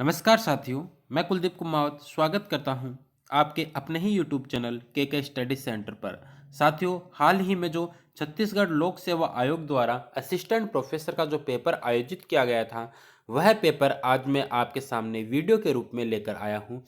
नमस्कार साथियों, मैं कुलदीप कुमावत स्वागत करता हूं आपके अपने ही यूट्यूब चैनल के स्टडी सेंटर पर। साथियों, हाल ही में जो छत्तीसगढ़ लोक सेवा आयोग द्वारा असिस्टेंट प्रोफेसर का जो पेपर आयोजित किया गया था, वह पेपर आज मैं आपके सामने वीडियो के रूप में लेकर आया हूं।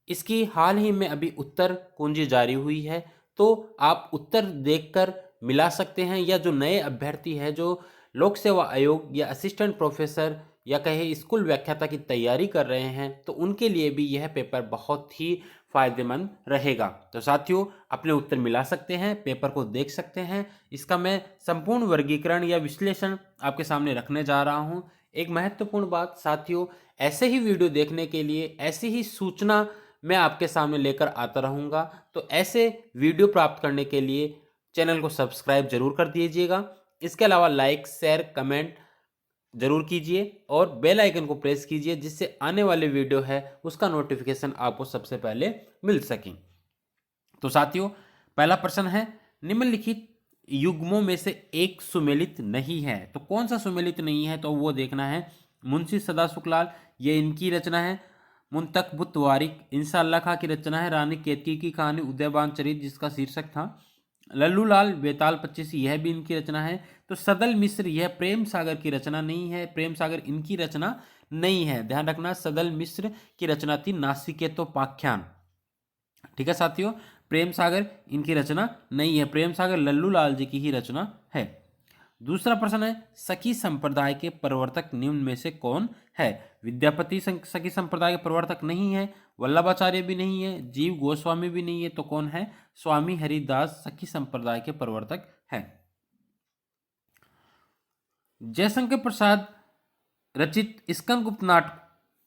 इसकी हाल ही में अभी उत्तर कुंजी जारी हुई है, तो आप उत्तर देखकर मिला सकते हैं, या जो नए अभ्यर्थी है जो लोक सेवा आयोग या असिस्टेंट प्रोफेसर या कहे स्कूल व्याख्याता की तैयारी कर रहे हैं, तो उनके लिए भी यह पेपर बहुत ही फायदेमंद रहेगा। तो साथियों, अपने उत्तर मिला सकते हैं, पेपर को देख सकते हैं। इसका मैं संपूर्ण वर्गीकरण या विश्लेषण आपके सामने रखने जा रहा हूं। एक महत्वपूर्ण बात साथियों, ऐसे ही वीडियो देखने के लिए, ऐसी ही सूचना मैं आपके सामने लेकर आता रहूंगा। तो ऐसे वीडियो प्राप्त करने के लिए चैनल को सब्सक्राइब जरूर कर दीजिएगा। इसके अलावा लाइक, शेयर, कमेंट जरूर कीजिए और बेल आइकन को प्रेस कीजिए, जिससे आने वाले वीडियो है उसका नोटिफिकेशन आपको सबसे पहले मिल सके। तो साथियों, पहला प्रश्न है, निम्नलिखित युग्मों में से एक सुमेलित नहीं है। तो कौन सा सुमेलित नहीं है, तो वो देखना है। मुंशी सदा सुखलाल, ये इनकी रचना है। मुंतकबुत वारिक, इंशाअल्लाह खां की रचना है। रानी केतकी की कहानी, उदयबान चरित, जिसका शीर्षक था। लल्लू लाल बेताल 25, यह भी इनकी रचना है। तो सदल मिश्र, यह प्रेम सागर की रचना नहीं है। प्रेम सागर इनकी रचना नहीं है, ध्यान रखना। सदल मिश्र की रचना थी नासिकेतोपाख्यान। ठीक है साथियों, प्रेम सागर इनकी रचना नहीं है। प्रेम सागर लल्लू लाल जी की ही रचना है। दूसरा प्रश्न है, सखी संप्रदाय के प्रवर्तक निम्न में से कौन है। विद्यापति सखी संप्रदाय के प्रवर्तक नहीं है। वल्लभाचार्य भी नहीं है। जीव गोस्वामी भी नहीं है। तो कौन है। स्वामी हरिदास सखी संप्रदाय के प्रवर्तक है। जयशंकर प्रसाद रचित स्कंदगुप्त नाटक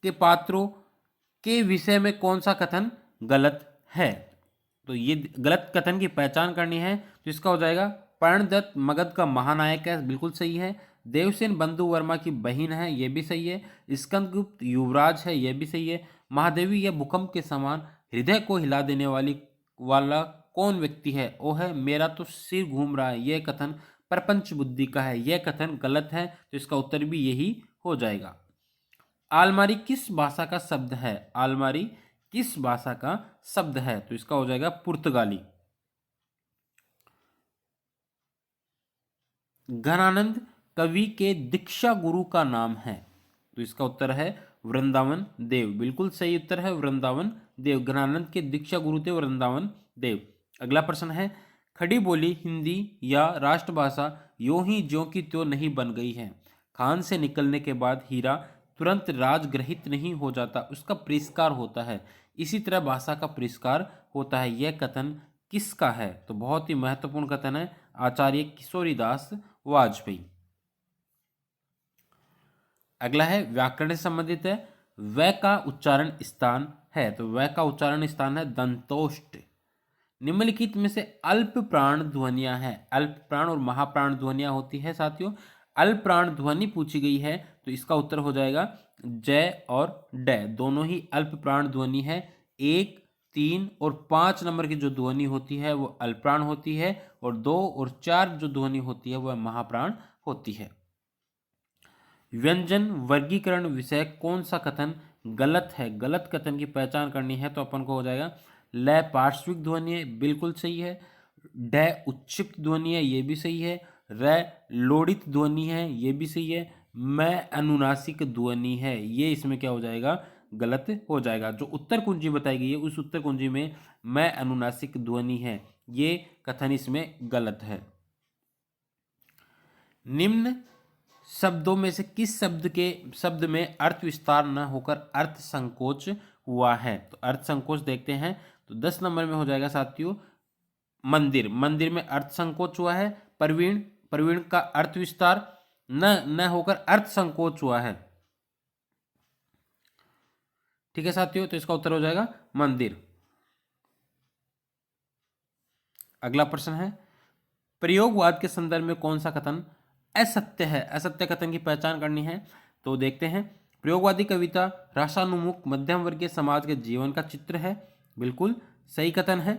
के पात्रों के विषय में कौन सा कथन गलत है। तो ये गलत कथन की पहचान करनी है, तो इसका हो जाएगा पर्णदत्त मगध का महानायक है, बिल्कुल सही है। देवसेन बंधु वर्मा की बहन है, ये भी सही है। स्कंदगुप्त युवराज है, ये भी सही है। महादेवी या भूकंप के समान हृदय को हिला देने वाला कौन व्यक्ति है। वो है मेरा तो सिर घूम रहा है, यह कथन प्रपंच बुद्धि का है, यह कथन गलत है। तो इसका उत्तर भी यही हो जाएगा। आलमारी किस भाषा का शब्द है। आलमारी किस भाषा का शब्द है, तो इसका हो जाएगा पुर्तगाली। घनानंद कवि के दीक्षा गुरु का नाम है, तो इसका उत्तर है वृंदावन देव, बिल्कुल सही उत्तर है वृंदावन देव। घनानंद के दीक्षा गुरु थे वृंदावन देव। अगला प्रश्न है, खड़ी बोली हिंदी या राष्ट्रभाषा यों ही ज्यों की त्यों नहीं बन गई है। खान से निकलने के बाद हीरा तुरंत राजग्रहित नहीं हो जाता, उसका परिष्कार होता है। इसी तरह भाषा का परिष्कार होता है। यह कथन किसका है। तो बहुत ही महत्वपूर्ण कथन है, आचार्य किशोरीदास वाजपेयी। अगला है व्याकरण से संबंधित है। व का उच्चारण स्थान है, तो व का उच्चारण स्थान है दंतोष्ट। निम्नलिखित में से अल्प प्राण ध्वनियां हैं। अल्प प्राण और महाप्राण ध्वनियां होती है साथियों। अल्प प्राण ध्वनि पूछी गई है, तो इसका उत्तर हो जाएगा जय और ड, दोनों ही अल्प प्राण ध्वनि है। 1, 3 और 5 नंबर की जो ध्वनि होती है वो अल्प प्राण होती है, और 2 और 4 जो ध्वनि होती है वह महाप्राण होती है। व्यंजन वर्गीकरण विषय कौन सा कथन गलत है। गलत कथन की पहचान करनी है, तो अपन को हो जाएगा ल पार्श्विक ध्वनि है, बिल्कुल सही है। ड उच्चिप्त ध्वनि है, ये भी सही है। र लोडित ध्वनि है, ये भी सही है। मैं अनुनासिक ध्वनि है, ये इसमें क्या हो जाएगा, गलत हो जाएगा। जो उत्तर कुंजी बताई गई है उस उत्तर कुंजी में मैं अनुनासिक ध्वनि है, ये कथन इसमें गलत है। निम्न शब्दों में से किस शब्द में अर्थ विस्तार न होकर अर्थ संकोच हुआ है। तो अर्थ संकोच देखते हैं, तो 10 नंबर में हो जाएगा साथियों मंदिर। मंदिर में अर्थ संकोच हुआ है। प्रवीण, प्रवीण का अर्थ विस्तार न होकर अर्थ संकोच हुआ है। ठीक है साथियों, तो इसका उत्तर हो जाएगा मंदिर। अगला प्रश्न है, प्रयोगवाद के संदर्भ में कौन सा कथन असत्य है। असत्य कथन की पहचान करनी है, तो देखते हैं। प्रयोगवादी कविता रासानुमुख मध्यम वर्गीय समाज के जीवन का चित्र है, बिल्कुल सही कथन है।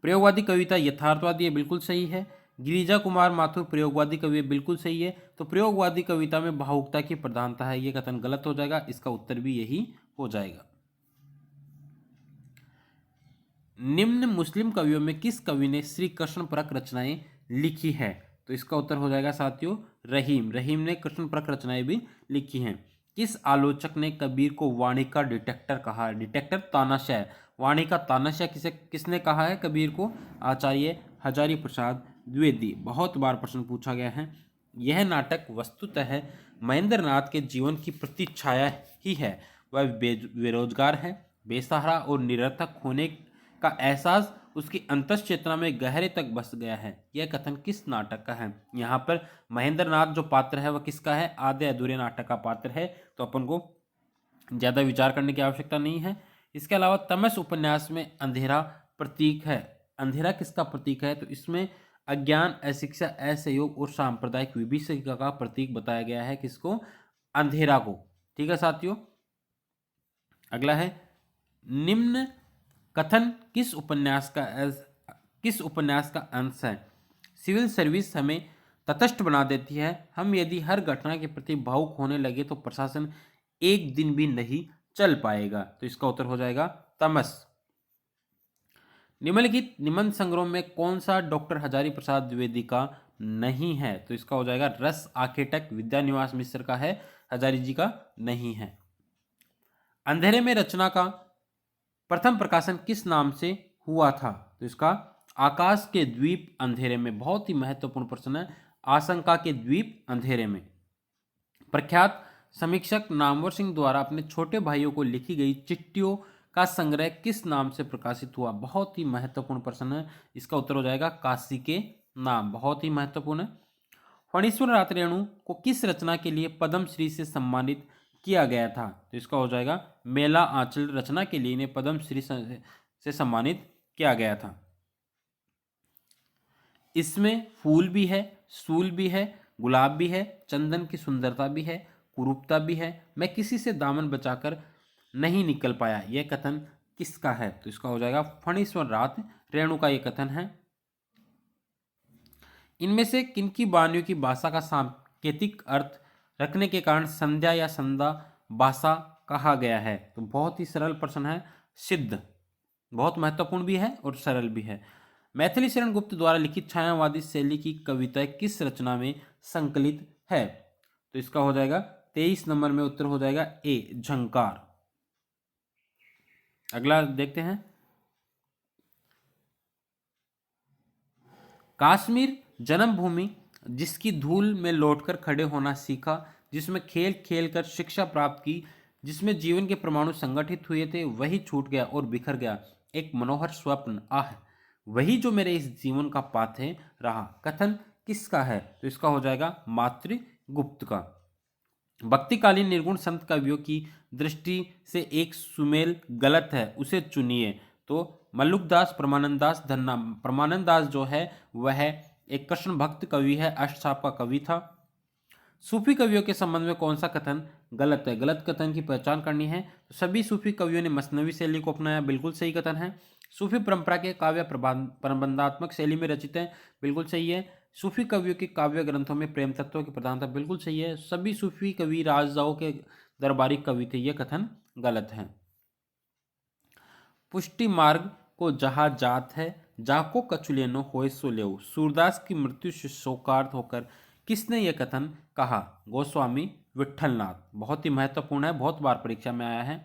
प्रयोगवादी कविता यथार्थवादी है, बिल्कुल सही है। गिरिजा कुमार माथुर प्रयोगवादी कवि है, बिल्कुल सही है। तो प्रयोगवादी कविता में भावुकता की प्रधानता है, ये कथन गलत हो जाएगा, इसका उत्तर भी यही हो जाएगा। निम्न मुस्लिम कवियों में किस कवि ने श्री कृष्ण परक रचनाएं लिखी है? तो इसका उत्तर हो जाएगा साथियों रहीम। रहीम ने कृष्ण परक रचनाएं भी लिखी हैं। किस आलोचक ने कबीर को वाणी का डिटेक्टर कहा है? डिटेक्टर तानाशाह, वाणी का तानाशाह किसने कहा है कबीर को? आचार्य हजारी प्रसाद द्विवेदी। बहुत बार प्रश्न पूछा गया है। यह नाटक वस्तुतः महेंद्र नाथ के जीवन की प्रतिच्छाया ही है। वह बेरोजगार है, बेसहारा और निरर्थक होने का एहसास उसकी अंतश्चेतना में गहरे तक बस गया है। यह कथन किस नाटक का है? यहाँ पर महेंद्र नाथ जो पात्र है वह किसका है? आधे अधूरे नाटक का पात्र है, तो अपन को ज्यादा विचार करने की आवश्यकता नहीं है। इसके अलावा तमस उपन्यास में अंधेरा प्रतीक है। अंधेरा किसका प्रतीक है? तो इसमें अज्ञान, अशिक्षा, असहयोग और सांप्रदायिक विभीषिका का प्रतीक बताया गया है। किसको? अंधेरा को। ठीक है साथियों, अगला है निम्न कथन किस उपन्यास का अंश है? सिविल सर्विस हमें तटस्थ बना देती है। हम यदि हर घटना के प्रति भावुक होने लगे तो प्रशासन एक दिन भी नहीं चल पाएगा। तो इसका उत्तर हो जाएगा तमस। निम्नलिखित निबंध संग्रह में कौन सा डॉक्टर हजारी प्रसाद द्विवेदी का नहीं है? तो इसका हो जाएगा रस आखेटक विद्यानिवास मिश्र का है, हजारी जी का नहीं है। अंधेरे में रचना का प्रथम प्रकाशन किस नाम से हुआ था? तो इसका आकाश के द्वीप अंधेरे में। बहुत ही महत्वपूर्ण प्रश्न है, आशंका के द्वीप अंधेरे में। प्रख्यात समीक्षक नामवर सिंह द्वारा अपने छोटे भाइयों को लिखी गई चिट्ठियों का संग्रह किस नाम से प्रकाशित हुआ? बहुत ही महत्वपूर्ण प्रश्न है, इसका उत्तर हो जाएगा काशी के नाम। बहुत ही महत्वपूर्ण है। फणीश्वर रातरेणु को किस रचना के लिए पद्मश्री से सम्मानित किया गया था? तो इसका हो जाएगा मेला आंचल रचना के लिए इन्हें पद्मश्री से सम्मानित किया गया था। इसमें फूल भी है, सूल भी है, गुलाब भी है, चंदन की सुंदरता भी है, कुरूपता भी है, मैं किसी से दामन बचाकर नहीं निकल पाया, यह कथन किसका है? तो इसका हो जाएगा फणीश्वर रात रेणु का यह कथन है। इनमें से किनकी वाणियों की भाषा का सांकेतिक अर्थ रखने के कारण संध्या या संधा भाषा कहा गया है? तो बहुत ही सरल प्रश्न है, सिद्ध। बहुत महत्वपूर्ण भी है और सरल भी है। मैथिली शरण गुप्त द्वारा लिखित छायावादी शैली की कविता किस रचना में संकलित है? तो इसका हो जाएगा 23 नंबर में उत्तर हो जाएगा ए, झंकार। अगला देखते हैं। कश्मीर जन्मभूमि, जिसकी धूल में लौटकर खड़े होना सीखा, जिसमें खेल खेल कर शिक्षा प्राप्त की, जिसमें जीवन के परमाणु संगठित हुए थे, वही छूट गया और बिखर गया। एक मनोहर स्वप्न, आह वही जो मेरे इस जीवन का पाथे रहा। कथन किसका है? तो इसका हो जाएगा मातृगुप्त का। भक्तिकालीन निर्गुण संत कवियों की दृष्टि से एक सुमेल गलत है, उसे चुनिए। तो मल्लुकदास, परमानंद दास, धन्ना। परमानंद दास जो है वह एक कृष्ण भक्त कवि है, अष्टसाप का कवि था। सूफी कवियों के संबंध में कौन सा कथन गलत है? गलत कथन की पहचान करनी है। तो सभी सूफी कवियों ने मसनवी शैली को अपनाया, बिल्कुल सही कथन है। सूफी परंपरा के काव्य प्रबंधात्मक शैली में रचित है, बिल्कुल सही है। सूफी कवियों के काव्य ग्रंथों में प्रेम तत्वों की प्रधानता, बिल्कुल सही है। सभी सूफी कवि राजाओं के दरबारी कवि थे, यह कथन गलत है। पुष्टि मार्ग को जहाँ जात है, जाको कछु लेनो होय सो लेओ। सूरदास की मृत्यु से शोकार्त होकर किसने यह कथन कहा? गोस्वामी विट्ठलनाथ। बहुत ही महत्वपूर्ण है, बहुत बार परीक्षा में आया है।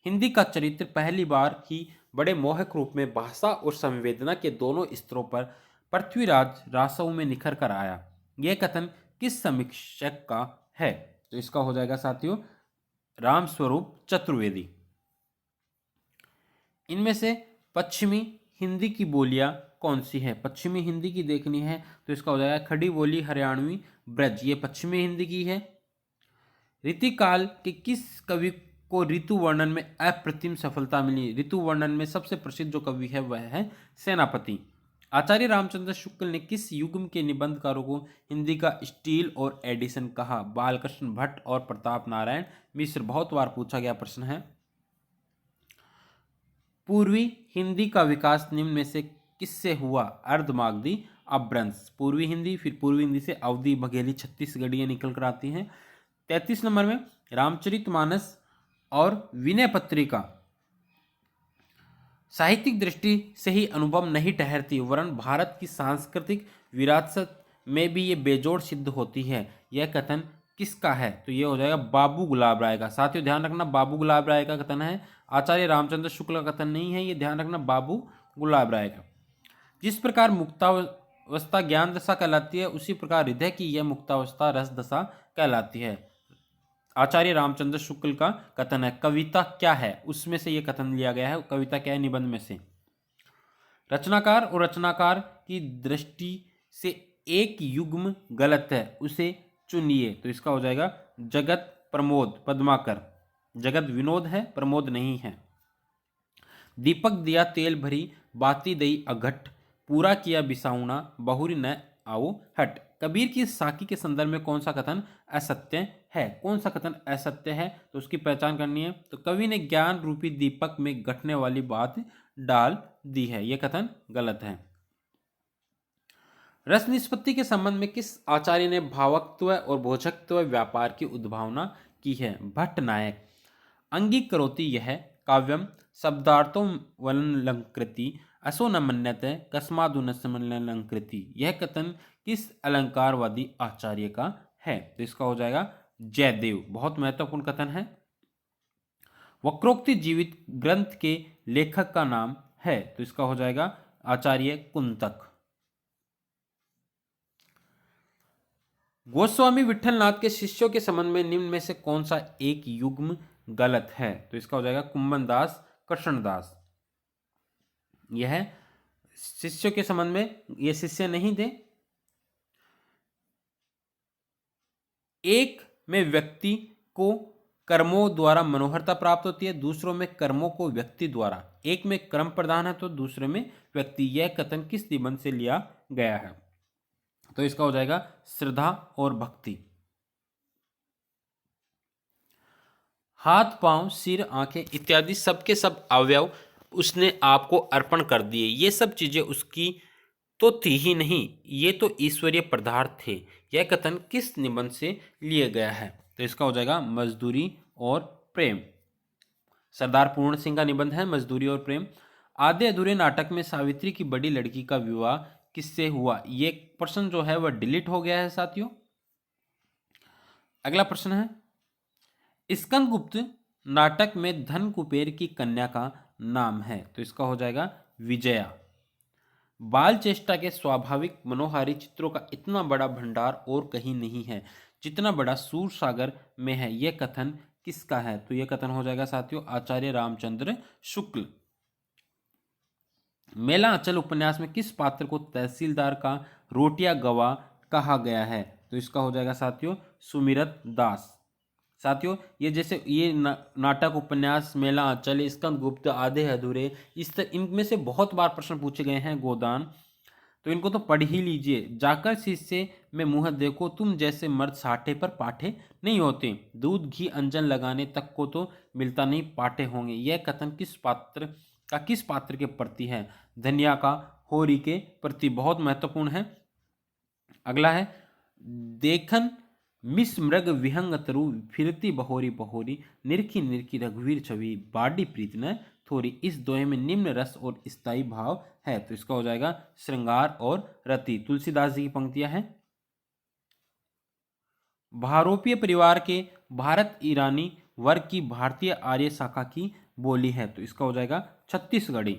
हिंदी का चरित्र पहली बार ही बड़े मोहक रूप में भाषा और संवेदना के दोनों स्तरों पर पृथ्वीराज रासव में निखर कर आया। यह कथन किस समीक्षक का है? तो इसका हो जाएगा साथियों रामस्वरूप चतुर्वेदी। इनमें से पश्चिमी हिंदी की बोलियां कौन सी है? पश्चिमी हिंदी की देखनी है तो इसका हो जाएगा खड़ी बोली, हरियाणवी, ब्रज, ये पश्चिमी हिंदी की है। रीतिकाल के किस कवि को ऋतु वर्णन में अप्रतिम सफलता मिली? ऋतु वर्णन में सबसे प्रसिद्ध जो कवि है वह है सेनापति। आचार्य रामचंद्र शुक्ल ने किस युग के निबंधकारों को हिंदी का स्टील और एडिसन कहा? बालकृष्ण भट्ट और प्रताप नारायण मिश्र। बहुत बार पूछा गया प्रश्न है। पूर्वी हिंदी का विकास निम्न में से किससे हुआ? अर्धमागधी अपभ्रंश पूर्वी हिंदी, फिर पूर्वी हिंदी से अवधि बघेली छत्तीसगढ़ियाँ निकल कर आती हैं। 33 नंबर में रामचरितमानस और विनय पत्रिका साहित्यिक दृष्टि से ही अनुभव नहीं ठहरती, वरन भारत की सांस्कृतिक विरासत में भी ये बेजोड़ सिद्ध होती है। यह कथन किसका है? तो ये हो जाएगा बाबू गुलाब राय का। साथियों ध्यान रखना, बाबू गुलाब राय का कथन है, आचार्य रामचंद्र शुक्ल का कथन नहीं है, ये ध्यान रखना, बाबू गुलाब राय का। जिस प्रकार मुक्तावस्था ज्ञान दशा कहलाती है, उसी प्रकार हृदय की यह मुक्तावस्था रस दशा कहलाती है। आचार्य रामचंद्र शुक्ल का कथन है। कविता क्या है, उसमें से यह कथन लिया गया है। कविता क्या है? निबंध में से। रचनाकार और रचनाकार की दृष्टि से एक युग्म गलत है, उसे चुनिए। तो इसका हो जाएगा जगत प्रमोद पद्माकर। जगत विनोद है, प्रमोद नहीं है। दीपक दिया तेल भरी, बाती दई अघट, पूरा किया बिसाउना, बहुरी न आओ हट। कबीर की साकी के संदर्भ में कौन सा कथन असत्य है? कौन सा कथन असत्य है? तो उसकी पहचान करनी है। तो कवि ने ज्ञान रूपी दीपक में घटने वाली बात डाल दी है, यह कथन गलत है। रस निष्पत्ति के संबंध में किस आचार्य ने भावकत्व और भोजकत्व व्यापार की उद्भावना की है? भट्ट नायक। अंगीकरोति यह काव्यम शब्दार्थों वलंकृति असो न मन्यते कस्मादुन समलंकृति। यह कथन किस अलंकारवादी आचार्य का है? तो इसका हो जाएगा जयदेव। बहुत महत्वपूर्ण कथन है। वक्रोक्ति जीवित ग्रंथ के लेखक का नाम है, तो इसका हो जाएगा आचार्य कुंतक। गोस्वामी विठलनाथ के शिष्यों के संबंध में निम्न में से कौन सा एक युग्म गलत है? तो इसका हो जाएगा कुंभनदास कृष्णदास। यह शिष्यों के संबंध में ये शिष्य नहीं थे। एक में व्यक्ति को कर्मों द्वारा मनोहरता प्राप्त होती है, दूसरों में कर्मों को व्यक्ति द्वारा। एक में कर्म प्रधान है तो दूसरे में व्यक्ति। यह कथन किस निबंध से लिया गया है? तो इसका हो जाएगा श्रद्धा और भक्ति। हाथ पांव सिर आंखें इत्यादि सबके सब अवयव उसने आपको अर्पण कर दिए। ये सब चीजें उसकी तो थी ही नहीं, ये तो ईश्वरीय पदार्थ थे। यह कथन किस निबंध से लिए गया है? तो इसका हो जाएगा मजदूरी और प्रेम। सरदार पूर्ण सिंह का निबंध है मजदूरी और प्रेम। आधे अधूरे नाटक में सावित्री की बड़ी लड़की का विवाह किससे हुआ? ये प्रश्न जो है वह डिलीट हो गया है साथियों। अगला प्रश्न है, स्कंदगुप्त नाटक में धन कुबेर की कन्या का नाम है, तो इसका हो जाएगा विजया। बाल चेष्टा के स्वाभाविक मनोहारी चित्रों का इतना बड़ा भंडार और कहीं नहीं है जितना बड़ा सूर सागर में है। यह कथन किसका है? तो यह कथन हो जाएगा साथियों आचार्य रामचंद्र शुक्ल। मेला अंचल उपन्यास में किस पात्र को तहसीलदार का रोटिया गवा कहा गया है? तो इसका हो जाएगा साथियों सुमिरत दास। साथियों ये जैसे ये नाटक उपन्यास मेला अंचल स्कंदगुप्त आधे अधूरे इनमें से बहुत बार प्रश्न पूछे गए हैं। गोदान, तो इनको तो पढ़ ही लीजिए। जाकर शीशे में मुंह देखो, तुम जैसे मर्द साठे पर पाठे नहीं होते, दूध घी अंजन लगाने तक को तो मिलता नहीं पाठे होंगे। यह कथन किस पात्र के प्रति है? धनिया का होरी के प्रति। बहुत महत्वपूर्ण है। अगला है, देखन मिस मृग विहंग तरु फिरती बहोरी बहोरी, निरखी निरखी रघुवीर छवि, बाडी प्रीत न थोड़ी। इस दोहे में निम्न रस और स्थायी भाव है, तो इसका हो जाएगा श्रृंगार और रति। तुलसीदास जी की पंक्तियां हैं। भारोपीय परिवार के भारत ईरानी वर्ग की भारतीय आर्य शाखा की बोली है, तो इसका हो जाएगा छत्तीसगढ़ी।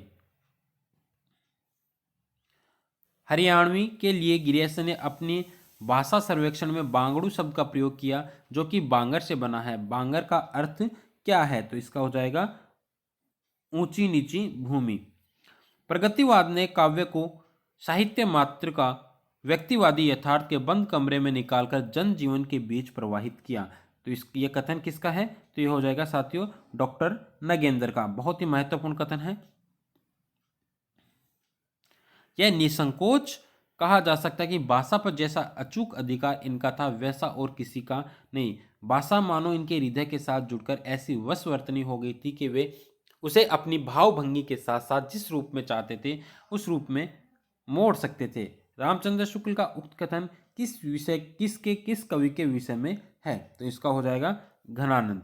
हरियाणवी के लिए गिरियस ने अपनी भाषा सर्वेक्षण में बांगड़ू शब्द का प्रयोग किया जो कि बांगर से बना है। बांगर का अर्थ क्या है? तो इसका हो जाएगा ऊंची नीची भूमि। प्रगतिवाद ने काव्य को साहित्य मात्र का व्यक्तिवादी यथार्थ के बंद कमरे में निकालकर जन जीवन के बीच प्रवाहित किया। तो ये कथन किसका है? तो ये हो जाएगा साथियों डॉक्टर नगेंद्र का। बहुत ही महत्वपूर्ण कथन है। यह निसंकोच कहा जा सकता है कि भाषा पर जैसा अचूक अधिकार इनका था वैसा और किसी का नहीं। भाषा मानो इनके हृदय के साथ जुड़कर ऐसी वशवर्तनी हो गई थी कि वे उसे अपनी भावभंगी के साथ साथ जिस रूप में चाहते थे उस रूप में मोड़ सकते थे। रामचंद्र शुक्ल का उक्त कथन किस कवि के विषय में है? तो इसका हो जाएगा घनानंद।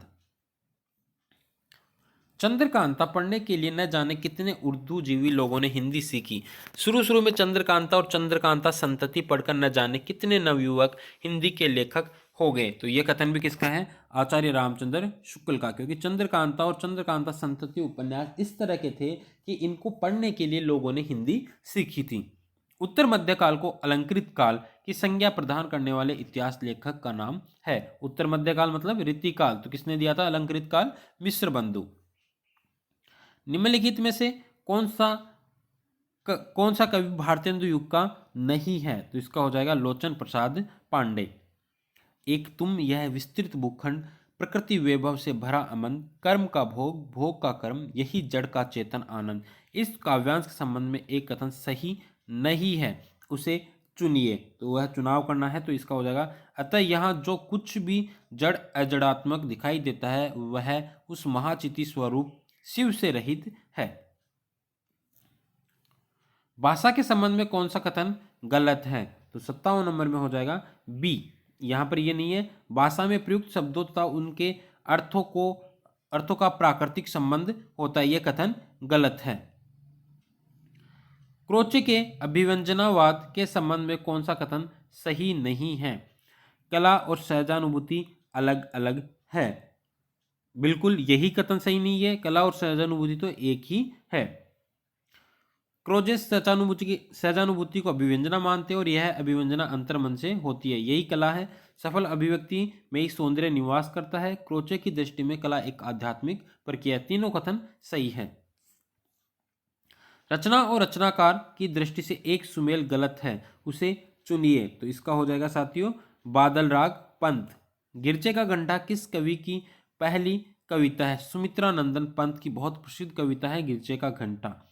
चंद्रकांता पढ़ने के लिए न जाने कितने उर्दू जीवी लोगों ने हिंदी सीखी। शुरू में चंद्रकांता और चंद्रकांता संतति पढ़कर न जाने कितने नवयुवक हिंदी के लेखक हो गए। तो यह कथन भी किसका है? आचार्य रामचंद्र शुक्ल का। क्योंकि चंद्रकांता और चंद्रकांता संतति उपन्यास इस तरह के थे कि इनको पढ़ने के लिए लोगों ने हिंदी सीखी थी। उत्तर मध्यकाल को अलंकृत काल की संज्ञा प्रदान करने वाले इतिहास लेखक का नाम है। उत्तर मध्यकाल मतलब रीतिकाल, तो किसने दिया था अलंकृत काल? मिश्र बंधु। निम्नलिखित में से कौन सा कवि भारतेंदु युग का नहीं है? तो इसका हो जाएगा लोचन प्रसाद पांडे। एक तुम यह विस्तृत भूखंड, प्रकृति वैभव से भरा अमन, कर्म का भोग, भोग का कर्म, यही जड़ का चेतन आनंद। इस काव्यांश के संबंध में एक कथन सही नहीं है, उसे चुनिए। तो वह चुनाव करना है, तो इसका हो जाएगा अतः यहाँ जो कुछ भी जड़ अजड़ात्मक दिखाई देता है वह उस महाचिति स्वरूप शिव से रहित है। भाषा के संबंध में कौन सा कथन गलत है? तो 57 नंबर में हो जाएगा बी। यहां पर यह नहीं है, भाषा में प्रयुक्त शब्दों तथा उनके अर्थों का प्राकृतिक संबंध होता है, यह कथन गलत है। क्रोचे के अभिव्यंजनावाद के संबंध में कौन सा कथन सही नहीं है? कला और सहजानुभूति अलग अलग है। बिल्कुल यही कथन सही नहीं है, कला और सहजानुभूति तो एक ही है। क्रोजे सहजानुभूति को अभिव्यंजना मानते हैं और यह अभिव्यंजना अंतर्मन से होती है, यही कला है। सफल अभिव्यक्ति में ही सौंदर्य निवास करता है। क्रोचे की दृष्टि में कला एक आध्यात्मिक प्रक्रिया। तीनों कथन सही है। रचना और रचनाकार की दृष्टि से एक सुमेल गलत है, उसे चुनिए। तो इसका हो जाएगा साथियों बादल राग पंत। गिरजे का घंटा किस कवि की पहली कविता है? सुमित्रा नंदन पंत की बहुत प्रसिद्ध कविता है गिरजे का घंटा।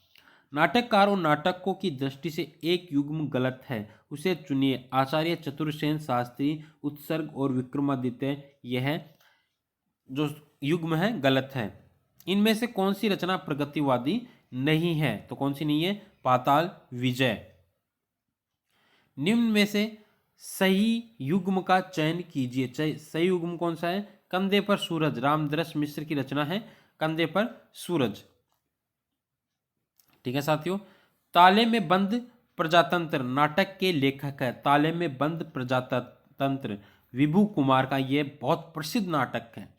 नाटककार और नाटकों की दृष्टि से एक युग्म गलत है, उसे चुनिए। आचार्य चतुर्सेन शास्त्री, उत्सर्ग और विक्रमादित्य, यह जो युग्म है गलत है। इनमें से कौन सी रचना प्रगतिवादी नहीं है? तो कौन सी नहीं है? पाताल विजय। निम्न में से सही युग्म का चयन कीजिए। सही युग्म कौन सा है? कंधे पर सूरज, रामदरस मिश्र की रचना है कंधे पर सूरज। ठीक है साथियों। ताले में बंद प्रजातंत्र नाटक के लेखक है। ताले में बंद प्रजातंत्र विभू कुमार का यह बहुत प्रसिद्ध नाटक है।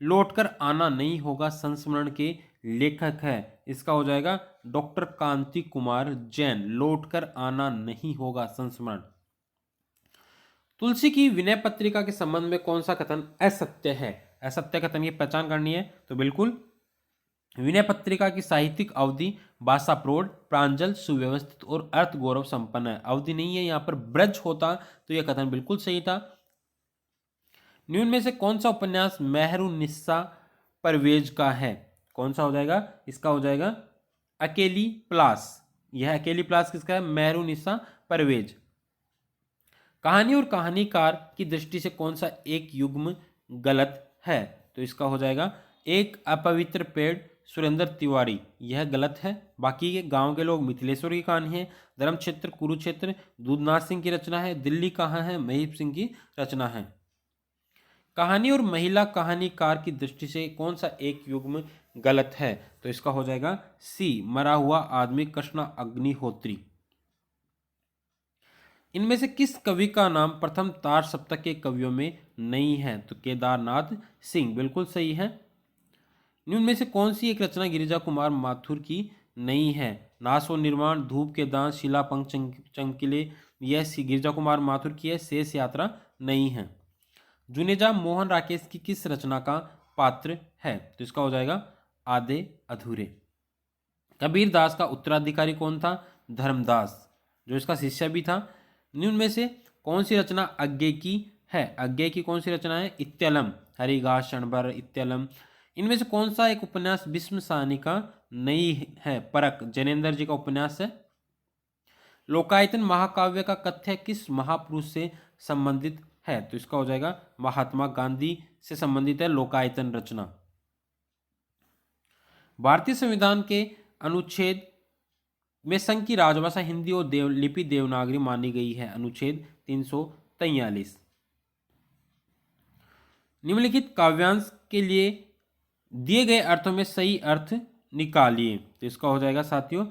लौटकर आना नहीं होगा संस्मरण के लेखक है, इसका हो जाएगा डॉक्टर कांति कुमार जैन। लौटकर आना नहीं होगा संस्मरण। तुलसी की विनय पत्रिका के संबंध में कौन सा कथन असत्य है? असत्य कथन की पहचान करनी है, तो बिल्कुल विनय पत्रिका की साहित्यिक अवधि भाषा प्रौढ़, प्रांजल, सुव्यवस्थित और अर्थ गौरव संपन्न है। अवधि नहीं है, यहां पर ब्रज होता तो यह कथन बिल्कुल सही था। निम्न में से कौन सा उपन्यास मेहरुनिस्सा परवेज का है? कौन सा हो जाएगा? इसका हो जाएगा अकेली प्लास। यह अकेली प्लास किसका है? मेहरुनिस्सा परवेज। कहानी और कहानीकार की दृष्टि से कौन सा एक युग्म गलत है? तो इसका हो जाएगा एक अपवित्र पेड़, सुरेंद्र तिवारी, यह गलत है। बाकी के गांव के लोग मिथिलेश्वर की कहानी है। धर्म क्षेत्र कुरुक्षेत्र दूधनाथ सिंह की रचना है। दिल्ली कहाँ है? महीप सिंह की रचना है। कहानी और महिला कहानीकार की दृष्टि से कौन सा एक युग्म गलत है? तो इसका हो जाएगा सी मरा हुआ आदमी, कृष्णा अग्निहोत्री। इनमें से किस कवि का नाम प्रथम तार सप्तक के कवियों में नहीं है? तो केदारनाथ सिंह, बिल्कुल सही है। निम्न में से कौन सी एक रचना गिरिजा कुमार माथुर की नहीं है? नाश और निर्माण, धूप के दांत, शिला पंख चमकीले, यह गिरिजा कुमार माथुर की है। शेष यात्रा नहीं है। जुनेजा मोहन राकेश की किस रचना का पात्र है? तो इसका हो जाएगा आधे अधूरे। कबीर दास का उत्तराधिकारी कौन था? धर्मदास, जो इसका शिष्य भी था। निम्न में से कौन सी रचना अज्ञे की है? अज्ञे की कौन सी रचना है? इत्यलम, हरिघास क्षणभर, इत्यलम। इनमें से कौन सा एक उपन्यास भीष्म साहनी का नहीं है? परख, जैनेन्द्र जी का उपन्यास है। लोकायतन महाकाव्य का कथ्य किस महापुरुष से संबंधित है? तो इसका हो जाएगा महात्मा गांधी से संबंधित है लोकायतन रचना। भारतीय संविधान के अनुच्छेद में संघ की राजभाषा हिंदी और लिपि देवनागरी मानी गई है। अनुच्छेद 343। निम्नलिखित काव्यांश के लिए दिए गए अर्थों में सही अर्थ निकालिए। तो इसका हो जाएगा साथियों,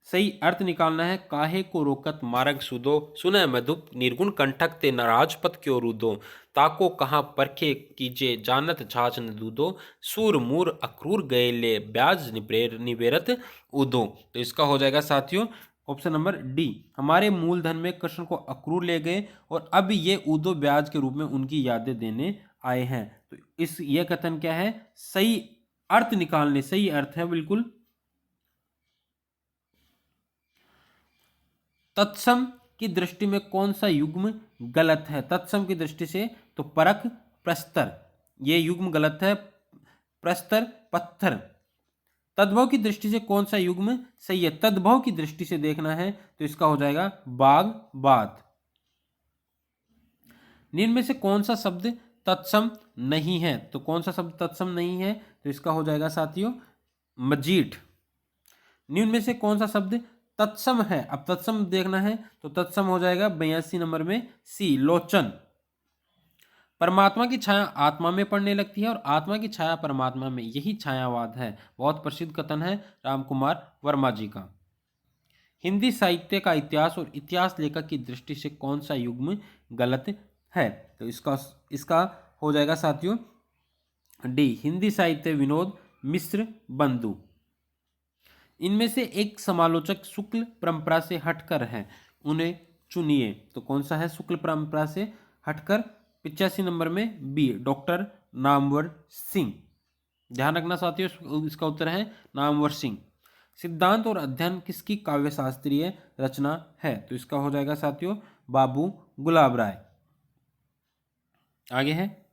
सही अर्थ निकालना है। काहे को रोकत मार्ग सुदो, सुनय मधुप निर्गुण कंठक ते नाराजपत क्यों रुदो, ताको कहाँ परखे कीजे जानत छाछ न दूधो, सूर मूर अक्रूर गए ले ब्याज निवेरत उदो। तो इसका हो जाएगा साथियों ऑप्शन नंबर डी। हमारे मूलधन में कृष्ण को अक्रूर ले गए और अब ये उदो ब्याज के रूप में उनकी यादें देने आए हैं। तो इस यह कथन क्या है, सही अर्थ निकालने, सही अर्थ है बिल्कुल। तत्सम की दृष्टि में कौन सा युग्म गलत है? तत्सम की दृष्टि से तो परख प्रस्तर, ये युग्म गलत है। प्रस्तर पत्थर। तद्भव की दृष्टि से कौन सा युग्म सही है? तद्भव की दृष्टि से देखना है तो इसका हो जाएगा बाग बात। निम्न में से कौन सा शब्द तत्सम नहीं है? तो कौन सा शब्द तत्सम नहीं है? तो इसका हो जाएगा साथियों मजीठ। निम्न में से कौन सा शब्द तत्सम है? अब तत्सम देखना है तो तत्सम हो जाएगा 82 नंबर में सी, लोचन। परमात्मा की छाया आत्मा में पड़ने लगती है और आत्मा की छाया परमात्मा में, यही छायावाद है। बहुत प्रसिद्ध कथन है रामकुमार वर्मा जी का। हिंदी साहित्य का इतिहास और इतिहास लेखक की दृष्टि से कौन सा युग्म गलत है? तो इसका हो जाएगा साथियों डी, हिंदी साहित्य विनोद मिश्र बंधु। इनमें से एक समालोचक शुक्ल परंपरा से हटकर है, उन्हें चुनिए। तो कौन सा है शुक्ल परंपरा से हटकर? 85 नंबर में बी, डॉक्टर नामवर सिंह। ध्यान रखना साथियों, इसका उत्तर है नामवर सिंह। सिद्धांत और अध्ययन किसकी काव्यशास्त्रीय रचना है? तो इसका हो जाएगा साथियों बाबू गुलाब राय। आगे है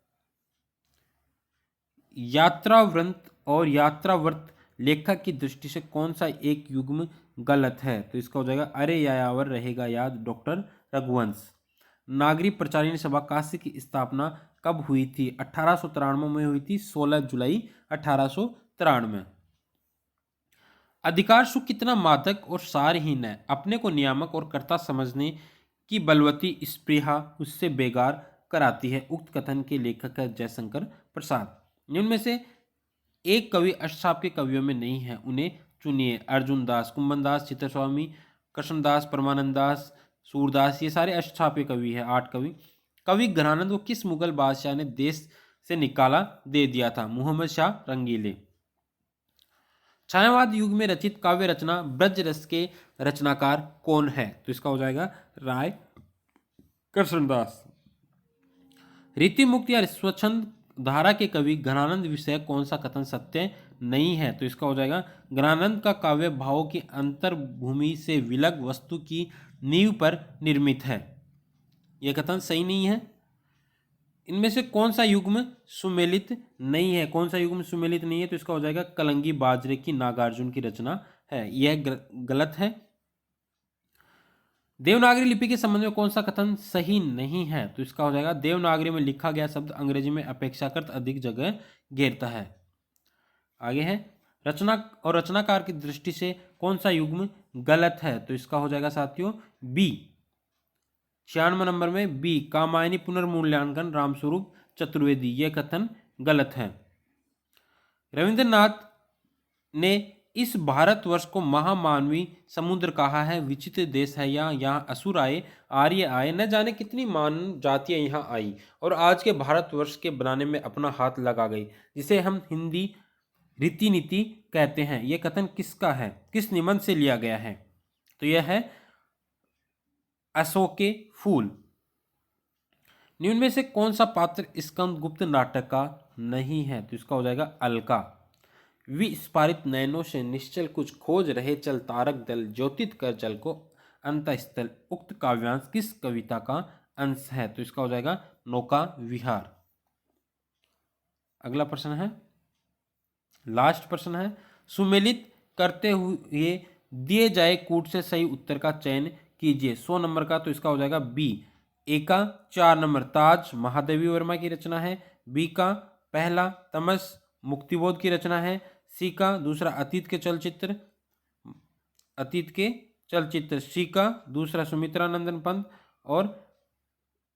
यात्रावृंत और यात्रावर्त लेखक की दृष्टि से कौन सा एक युग्म गलत है? तो इसका हो जाएगा अरे यायावर रहेगा याद, डॉक्टर रघुवंश। नागरी प्रचारिणी सभा काशी की स्थापना कब हुई थी? 1893 में हुई थी, 16 जुलाई 1893। अधिकार सुख कितना मादक और सारहीन है, अपने को नियामक और कर्ता समझने की बलवती स्पृहा उससे बेगार कराती है। उक्त कथन के लेखक है जयशंकर प्रसाद। इनमें से एक कवि अष्टछाप के कवियों में नहीं है, उन्हें चुनिए। अर्जुन दास, कुंभन दास, चित्रस्वामी, कृष्णदास, परमानंद दास, सूरदास, ये सारे अष्टछाप के कवि है, 8 कवि। कवि घनानंद को किस मुगल बादशाह ने देश से निकाला दे दिया था? मोहम्मद शाह रंगीले। छायावाद युग में रचित काव्य रचना ब्रज रस के रचनाकार कौन है? तो इसका हो जाएगा राय कृष्णदास। रीति मुक्त या स्वच्छंद धारा के कवि घनानंद विषय कौन सा कथन सत्य नहीं है? तो इसका हो जाएगा घनानंद का काव्य भावों की अंतर्भूमि से विलग वस्तु की नींव पर निर्मित है, यह कथन सही नहीं है। इनमें से कौन सा युग्म सुमेलित नहीं है? कौन सा युग्म सुमेलित नहीं है? तो इसका हो जाएगा कलंगी बाजरे की नागार्जुन की रचना है, यह गलत है। देवनागरी लिपि के संबंध में कौन सा कथन सही नहीं है? तो इसका हो जाएगा देवनागरी में लिखा गया शब्द अंग्रेजी में अपेक्षाकृत अधिक जगह घेरता है। आगे है रचना और रचनाकार की दृष्टि से कौन सा युग्म गलत है? तो इसका हो जाएगा साथियों बी, 96 नंबर में बी, कामायनी पुनर्मूल्यांकन रामस्वरूप चतुर्वेदी, यह कथन गलत है। रविंद्रनाथ ने इस भारतवर्ष को महामानवी समुद्र कहा है, विचित्र देश है या यहाँ असुर आए, आर्य आए, न जाने कितनी मानव जातियां यहाँ आई और आज के भारतवर्ष के बनाने में अपना हाथ लगा गई, जिसे हम हिंदी रीति नीति कहते हैं। यह कथन किसका है, किस निबंध से लिया गया है? तो यह है अशोक के फूल। निम्न में से कौन सा पात्र स्कंदगुप्त नाटक का नहीं है? तो इसका हो जाएगा अलका। विस्फारित नयनों से निश्चल कुछ खोज रहे चल तारक दल, ज्योतित कर जल को अंतस्थल। उक्त काव्यांश किस कविता का अंश है? तो इसका हो जाएगा नौका विहार। अगला प्रश्न है, लास्ट प्रश्न है, सुमेलित करते हुए दिए जाए कूट से सही उत्तर का चयन कीजिए। 100 नंबर का, तो इसका हो जाएगा बी, ए का 4 नंबर ताज महादेवी वर्मा की रचना है, बी का पहला तमस मुक्तिबोध की रचना है, सी का दूसरा अतीत के चलचित्र, अतीत के चलचित्र सी का दूसरा सुमित्रा नंदन पंत, और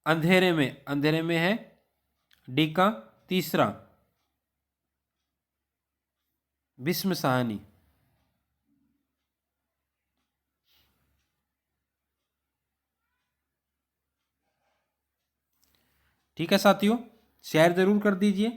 अंधेरे में है डी का तीसरा भीष्म साहनी। ठीक है साथियों, शेयर जरूर कर दीजिए।